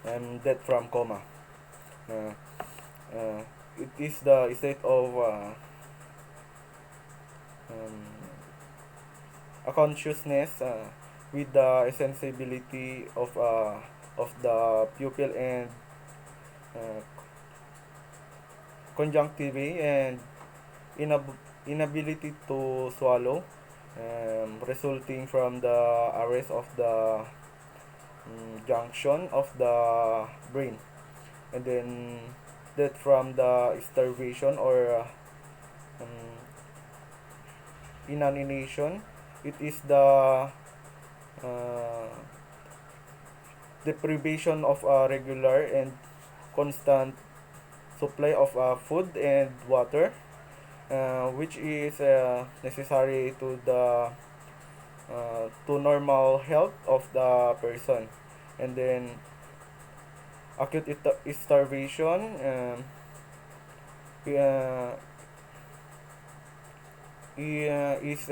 and death from coma. Uh, uh, it is the state of um, a consciousness with the sensibility of the pupil and uh, conjunctiva and inability to swallow, resulting from the arrest of the junction of the brain, and then death from the starvation or um, inanition. It is the uh, deprivation of a regular and constant supply of food and water, which is necessary to normal health of the person. And then acute starvation uh, is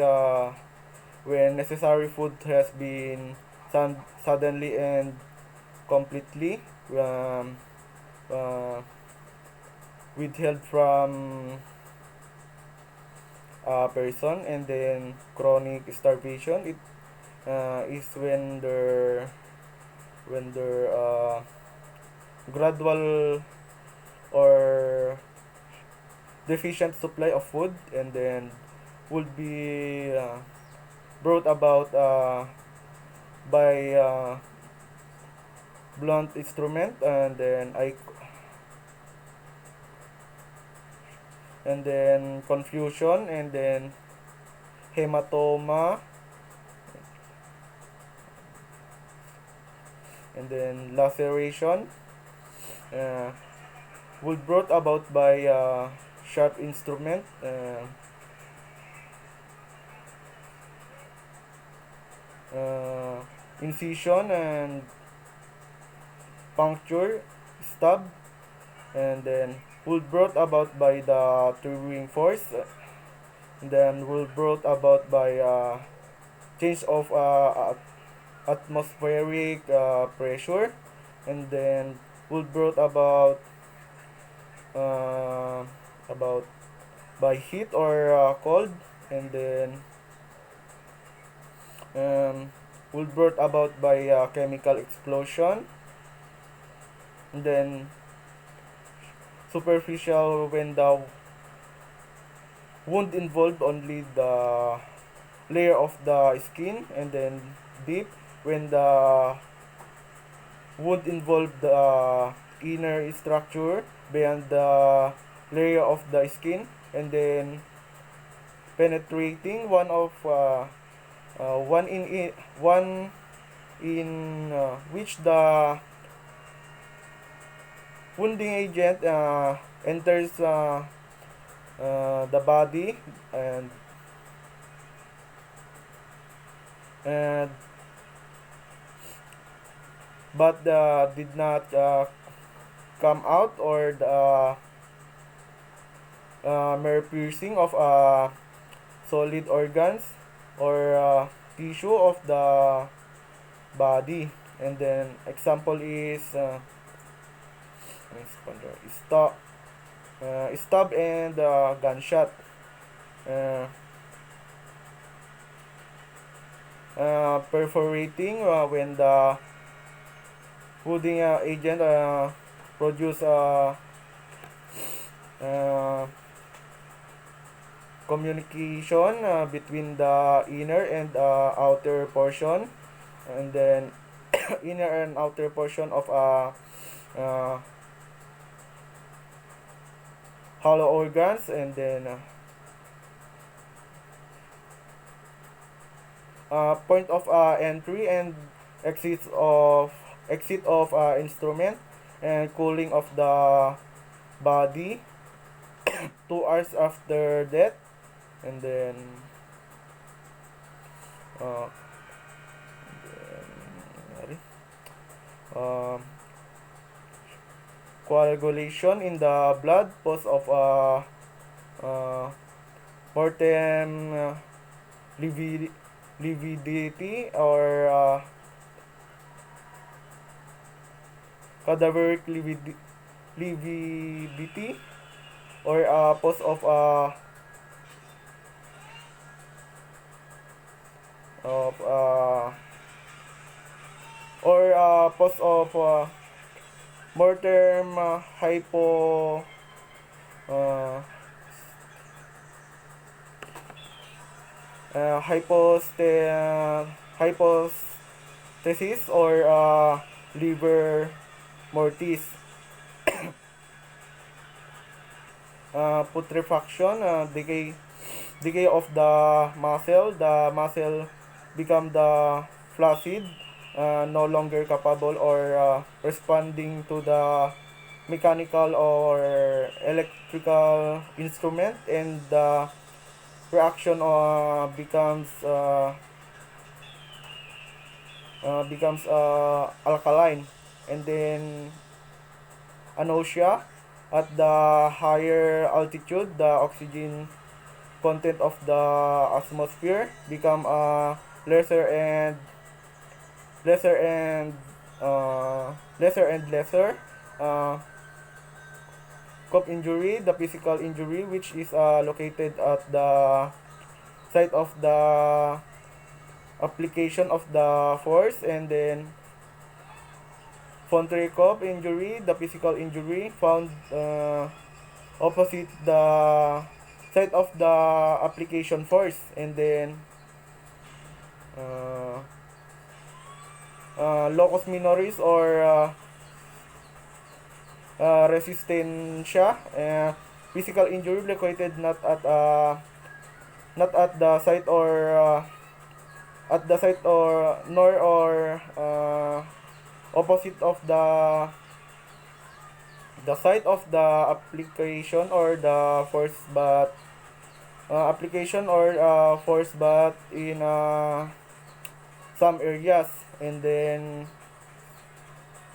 when necessary food has been suddenly and completely uh, withheld from a person. And then chronic starvation, it is when there gradual or deficient supply of food, and then would be brought about by blunt instrument, and then confusion, and then hematoma, and then laceration, uh, would brought about by sharp instrument, incision and puncture, stab, and then would brought about by the triggering force, and then will brought about by change of atmospheric pressure, and then would brought uh, about by heat or cold, and then would brought about by chemical explosion, and then superficial when the wound involved only the layer of the skin, and then deep when the wound involved the inner structure beyond the layer of the skin, and then penetrating one in which the wounding agent enters the body, and and but did not come out, or the mere piercing of solid organs or tissue of the body. And then example is stab and gunshot. uh, Perforating when the wounding agent produce uh, communication between the inner and outer portion, and then inner and outer portion of uh, hollow organs, and then point of entry and exit of instrument, and cooling of the body 2 hours after death, and then uh, sorry, um, coagulation in the blood, cause of uh, mortem levi lividity or cadaveric lividity, or pose of or pose of mortem uh, hypostasis or liver mortis. Putrefaction, decay of the muscle become the flaccid, no longer capable or responding to the mechanical or electrical instrument, and the reaction becomes alkaline, and then nausea. At the higher altitude, the oxygen content of the atmosphere become lesser and lesser and lesser. Uh, Cup injury, the physical injury, which is located at the site of the application of the force, and then Fonterie injury, the physical injury found opposite the site of the application force, and then uh, locus minoris or resistencia, physical injury located not at the site or nor or opposite of the site of the application or the force, but application or force, but in some areas, and then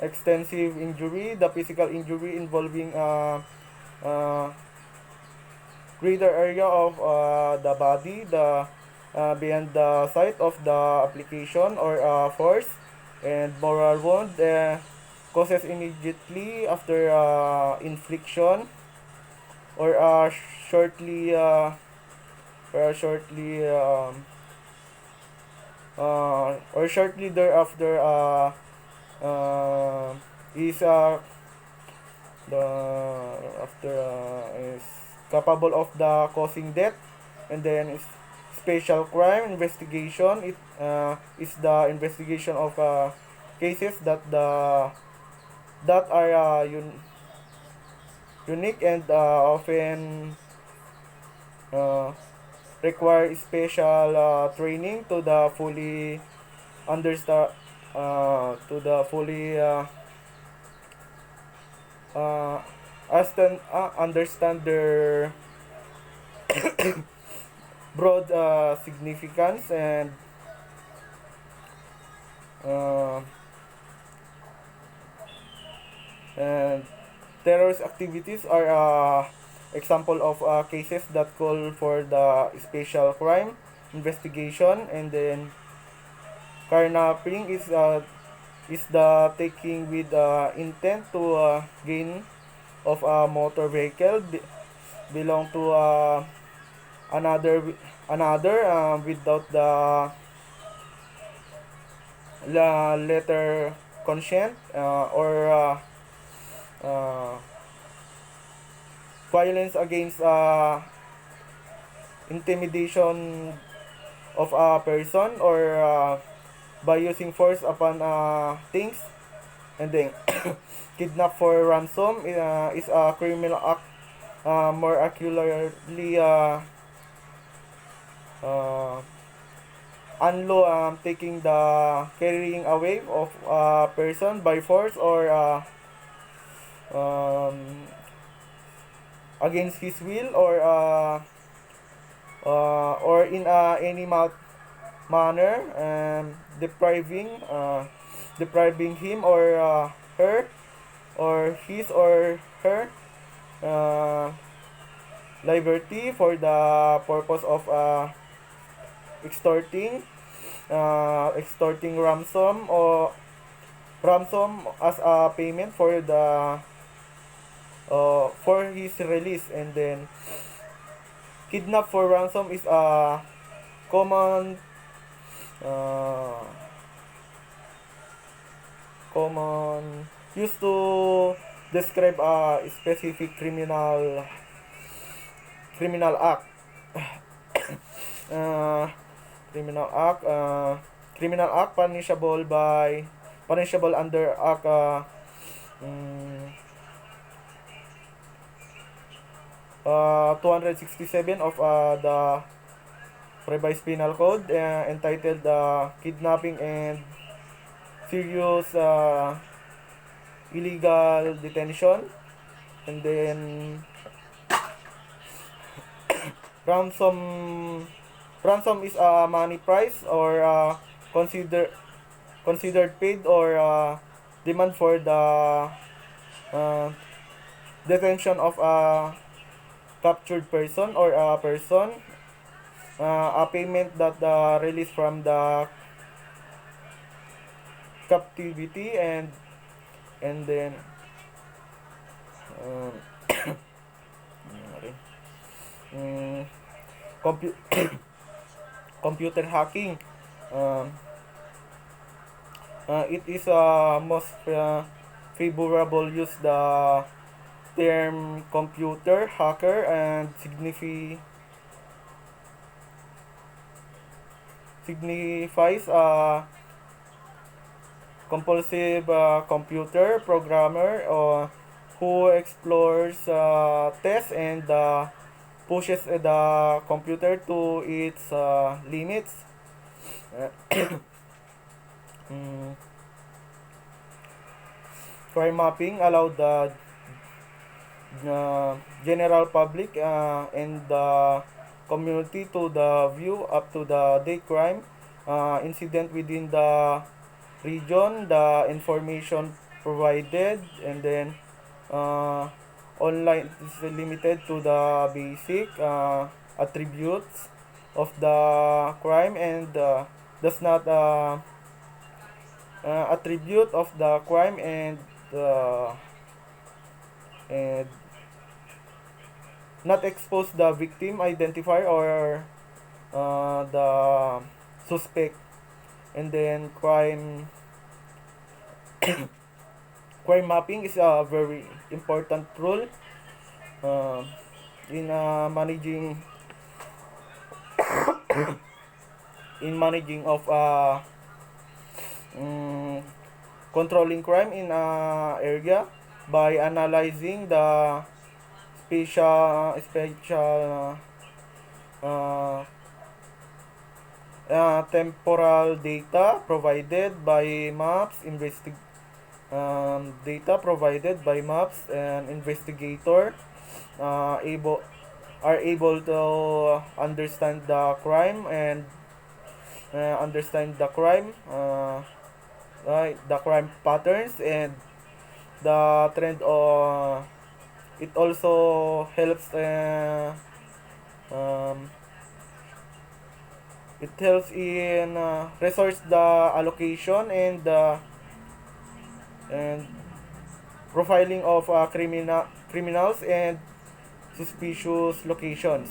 extensive injury, the physical injury involving uh, greater area of the body, the beyond the site of the application or force, and moral wound causes immediately after infliction, or shortly shortly or shortly thereafter uh, is the after is capable of the causing death, and then is special crime investigation. It is the investigation of cases that are unique and often uh, require special training to the fully understand to the fully understand their broad significance, uh, and terrorist activities are example of cases that call for the special crime investigation, and then carnapping is the taking with intent to gain of a motor vehicle belong to another without the letter consent, or uh, violence against intimidation of a person, or by using force upon things, and then kidnap for ransom is a criminal act, more accurately uh, unlaw, taking the carrying away of a person by force, or um, against his will, or in any manner, depriving him or her, or his or her uh, liberty for the purpose of extorting, extorting ransom as a payment for his release. And then kidnap for ransom is a common uh, common used to describe a specific criminal act. uh, criminal act criminal act punishable under act mm, 267 of the revised penal code, entitled kidnapping and serious illegal detention. And then ransom ransom is a money price, or consider considered paid or demand for the uh, detention of a captured person or a person, a payment that release from the captivity. And then um, mm, compu- computer hacking. um, it is most favorable use the term computer hacker, and signifies a compulsive computer programmer who explores, tests, and pushes the computer to its limits. mm, Crime mapping allowed the general public and the community to the view up to the date crime incident within the region. The information provided, and then uh, online is limited to the basic attributes of the crime, and does not attribute of the crime, uh, and not expose the victim identifier or the suspect. And then crime mapping is a very important role uh, in managing of mm, controlling crime in a area, by analyzing the spatial uh, temporal data provided by maps. And investigator able are able to understand the crime, and understand the crime patterns and the trend. It also helps um, it helps in resource the allocation, and profiling of criminals and suspicious locations.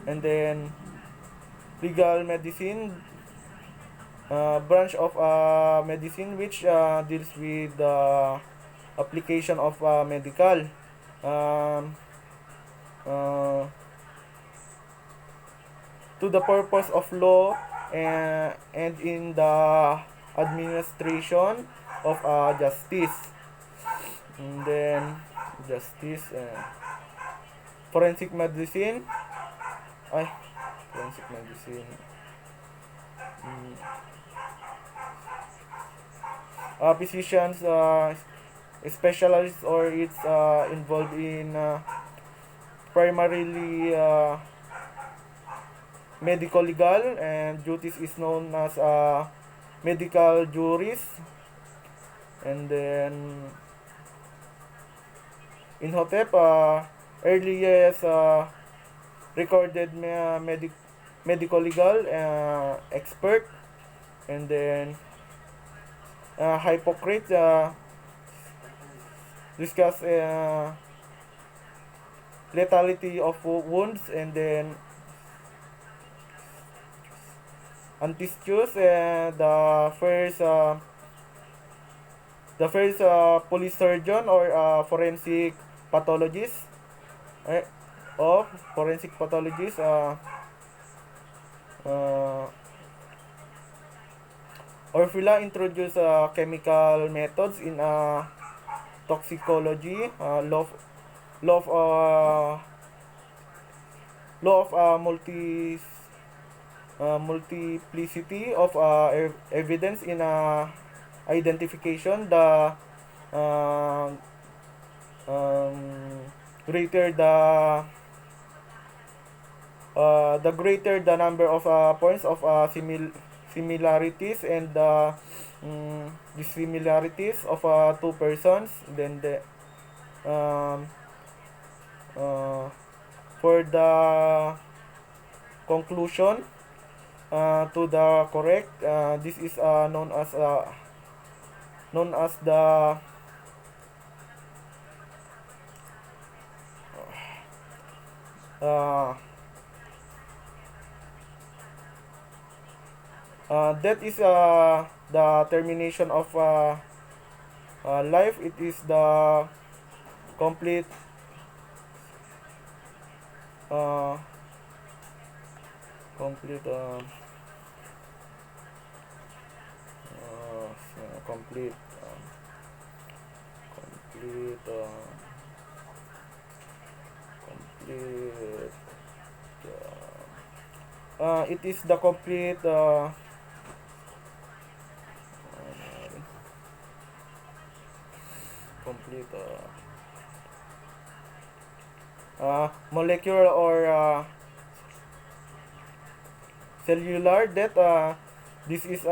And then legal medicine, branch of medicine, which deals with the application of medical um, uh, to the purpose of law, and in the administration of justice. And then justice, forensic medicine ay forensic medicine, mm, physicians, specialists, or it's involved in primarily medical legal and duties, is known as medical juris. And then in Hotep, earliest recorded medical legal expert And then Hippocrates discuss lethality of wounds, and then Antisthius, the first police surgeon or pathologist eh, of forensic pathologist, uh, Orfila introduced chemical methods in toxicology, law of multiplicity of evidence in identification. Uh, Greater the greater the number of points of similarities and dissimilarities of two persons, then the um, uh, for the conclusion to the correct, this is known as the uh, that is the termination of life. It is the complete uh, complete complete complete complete it is the complete complete molecular or cellular death. This is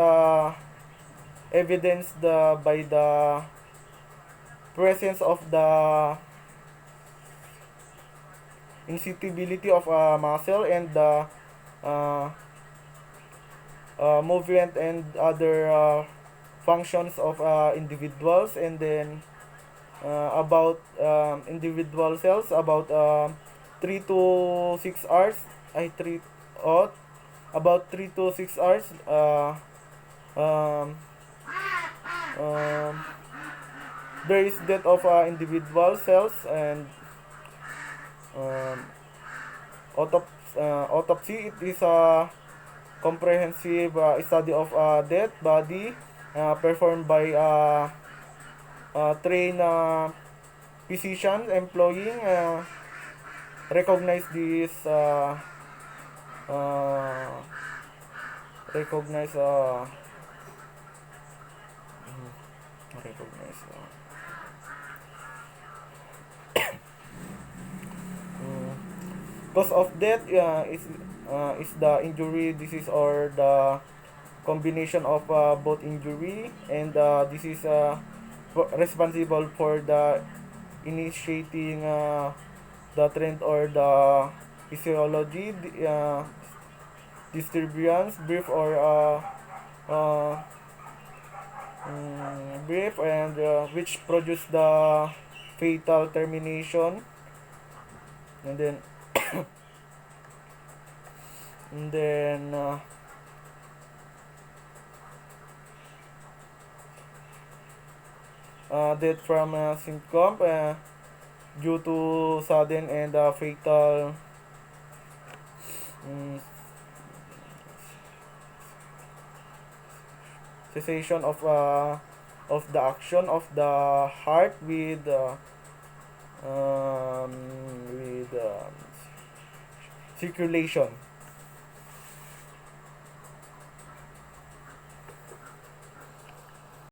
evidenced by the presence of the insatiability of muscle and the uh, movement and other functions of individuals. And then about individual cells, about 3 to 6 hours, I 3 oh, about 3 to 6 hours, um, um, there is death of individual cells. And um, autopsy, it is a comprehensive study of dead body performed by trained physicians employing recognize this uh, recognize recognize mm, cause of death is the injury, disease, or the combination of both injury and disease responsible for the initiating the trend or the physiology, disturbance, brief or uh, brief, and which produce the fatal termination. And then and then death from symptom due to sudden and fatal mm, cessation of the action of the heart um, with circulation.